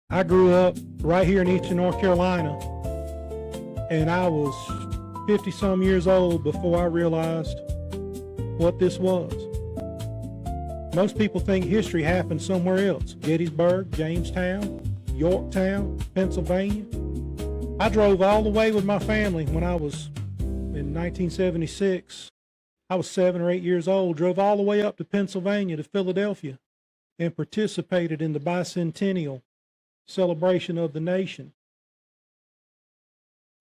I grew up right here in eastern North Carolina, and I was 50 some years old before I realized what this was. Most people think history happened somewhere else: Gettysburg, Jamestown, Yorktown, Pennsylvania. I drove all the way with my family when I was in 1976. I was 7 or 8 years old, drove all the way up to Pennsylvania to Philadelphia and participated in the bicentennial celebration of the nation.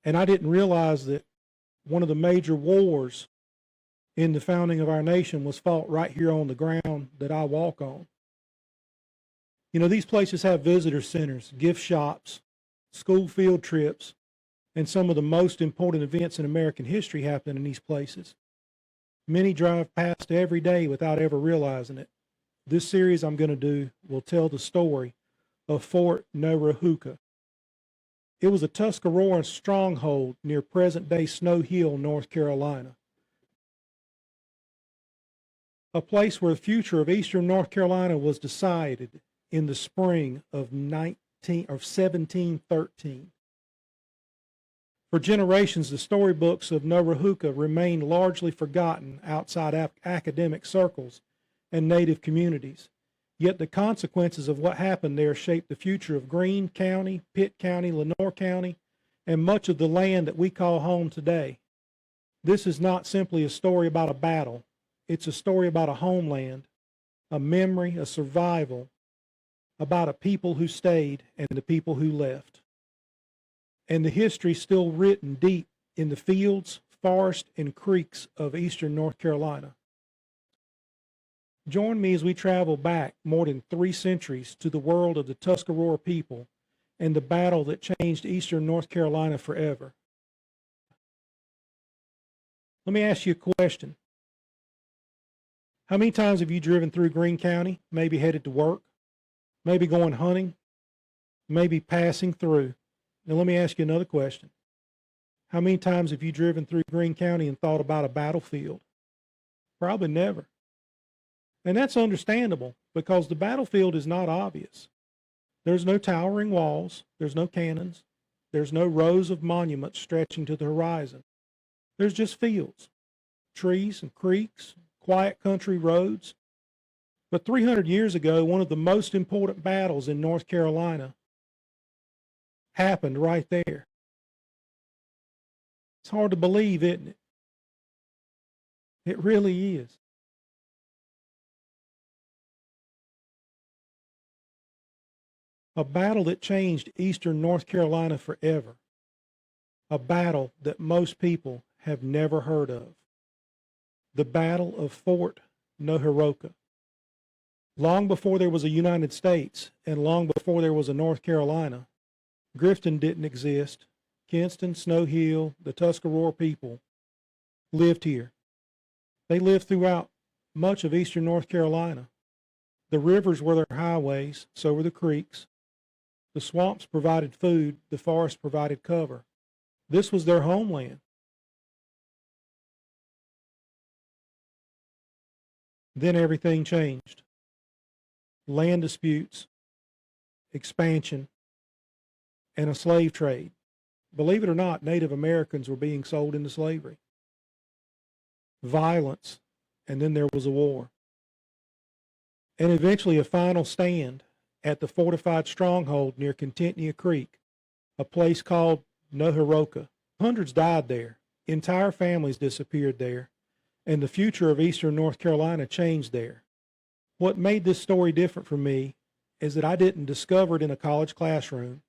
And I didn't realize that one of the major wars in the founding of our nation was fought right here on the ground that I walk on. You know, these places have visitor centers, gift shops, school field trips, and some of the most important events in American history happen in these places. Many drive past every day without ever realizing it. This series I'm going to do will tell the story of Fort Neoheroka. It was a Tuscarora stronghold near present-day Snow Hill, North Carolina. A place where the future of eastern North Carolina was decided in the spring of 1713. For generations, the storybooks of Neoheroka remained largely forgotten outside academic circles and native communities. Yet the consequences of what happened there shaped the future of Greene County, Pitt County, Lenoir County, and much of the land that we call home today. This is not simply a story about a battle. It's a story about a homeland, a memory, a survival, about a people who stayed and the people who left. And the history still written deep in the fields, forests, and creeks of eastern North Carolina. Join me as we travel back more than 3 centuries to the world of the Tuscarora people and the battle that changed eastern North Carolina forever. Let me ask you a question. How many times have you driven through Greene County, maybe headed to work, maybe going hunting, maybe passing through? Now let me ask you another question. How many times have you driven through Greene County and thought about a battlefield? Probably never. And that's understandable because the battlefield is not obvious. There's no towering walls, there's no cannons, there's no rows of monuments stretching to the horizon. There's just fields, trees and creeks, quiet country roads. But 300 years ago, one of the most important battles in North Carolina happened right there. It's hard to believe, isn't it? It really is. A battle that changed eastern North Carolina forever. A battle that most people have never heard of. The Battle of Fort Neoheroka. Long before there was a United States and long before there was a North Carolina, Grifton didn't exist. Kinston, Snow Hill, the Tuscarora people lived here. They lived throughout much of eastern North Carolina. The rivers were their highways, so were the creeks. The swamps provided food, the forest provided cover. This was their homeland. Then everything changed. Land disputes, expansion, and a slave trade. Believe it or not, Native Americans were being sold into slavery. Violence, and then there was a war. And eventually a final stand at the fortified stronghold near Contentnia Creek, a place called Neoheroka. Hundreds died there. Entire families disappeared there. And the future of eastern North Carolina changed there. What made this story different for me is that I didn't discover it in a college classroom.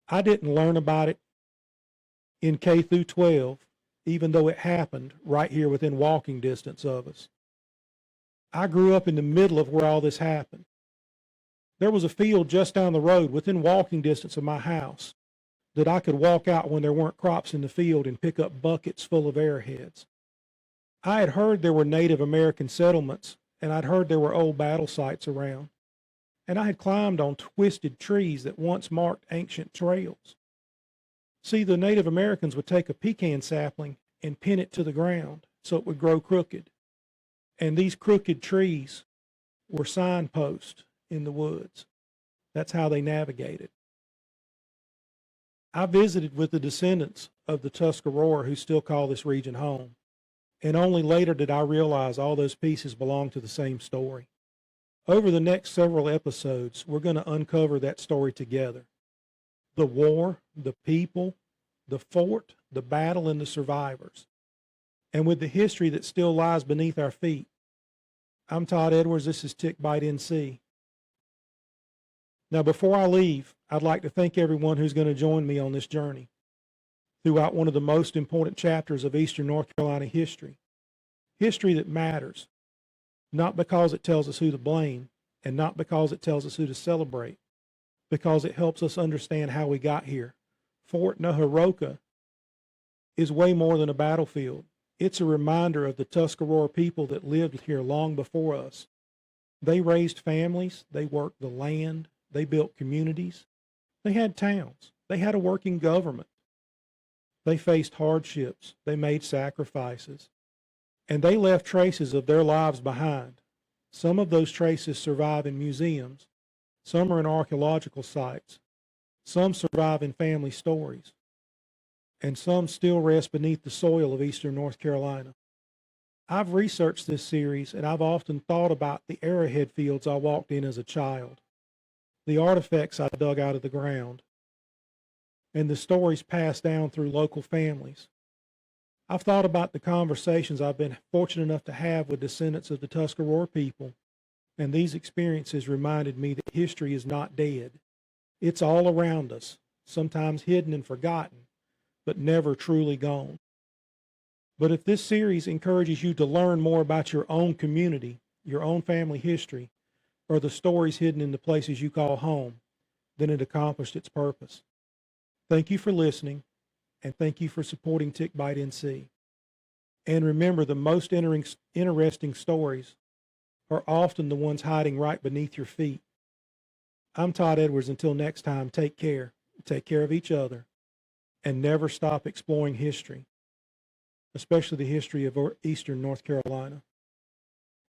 I didn't learn about it in K through 12, even though it happened right here within walking distance of us. I grew up in the middle of where all this happened. There was a field just down the road within walking distance of my house that I could walk out when there weren't crops in the field and pick up buckets full of arrowheads. I had heard there were Native American settlements, and I'd heard there were old battle sites around. And I had climbed on twisted trees that once marked ancient trails. See, the Native Americans would take a pecan sapling and pin it to the ground so it would grow crooked. And these crooked trees were signposts in the woods. That's how they navigated. I visited with the descendants of the Tuscarora War who still call this region home, and only later did I realize all those pieces belong to the same story. Over the next several episodes, we're going to uncover that story together. The war, the people, the fort, the battle, and the survivors. And with the history that still lies beneath our feet. I'm Todd Edwards, this is TicBite NC. Now before I leave, I'd like to thank everyone who's going to join me on this journey throughout one of the most important chapters of Eastern North Carolina history. History that matters, not because it tells us who to blame, and not because it tells us who to celebrate, because it helps us understand how we got here. Fort Neoheroka is way more than a battlefield. It's a reminder of the Tuscarora people that lived here long before us. They raised families, they worked the land, they built communities, they had towns, they had a working government. They faced hardships, they made sacrifices, and they left traces of their lives behind. Some of those traces survive in museums, some are in archaeological sites, some survive in family stories, and some still rest beneath the soil of Eastern North Carolina. I've researched this series, and I've often thought about the arrowhead fields I walked in as a child, the artifacts I dug out of the ground, and the stories passed down through local families. I've thought about the conversations I've been fortunate enough to have with descendants of the Tuscarora people, and these experiences reminded me that history is not dead. It's all around us, sometimes hidden and forgotten, but never truly gone. But if this series encourages you to learn more about your own community, your own family history, or the stories hidden in the places you call home, then it accomplished its purpose. Thank you for listening, and thank you for supporting TicBite NC. And remember, the most interesting stories are often the ones hiding right beneath your feet. I'm Todd Edwards. Until next time, take care of each other, and never stop exploring history, especially the history of Eastern North Carolina.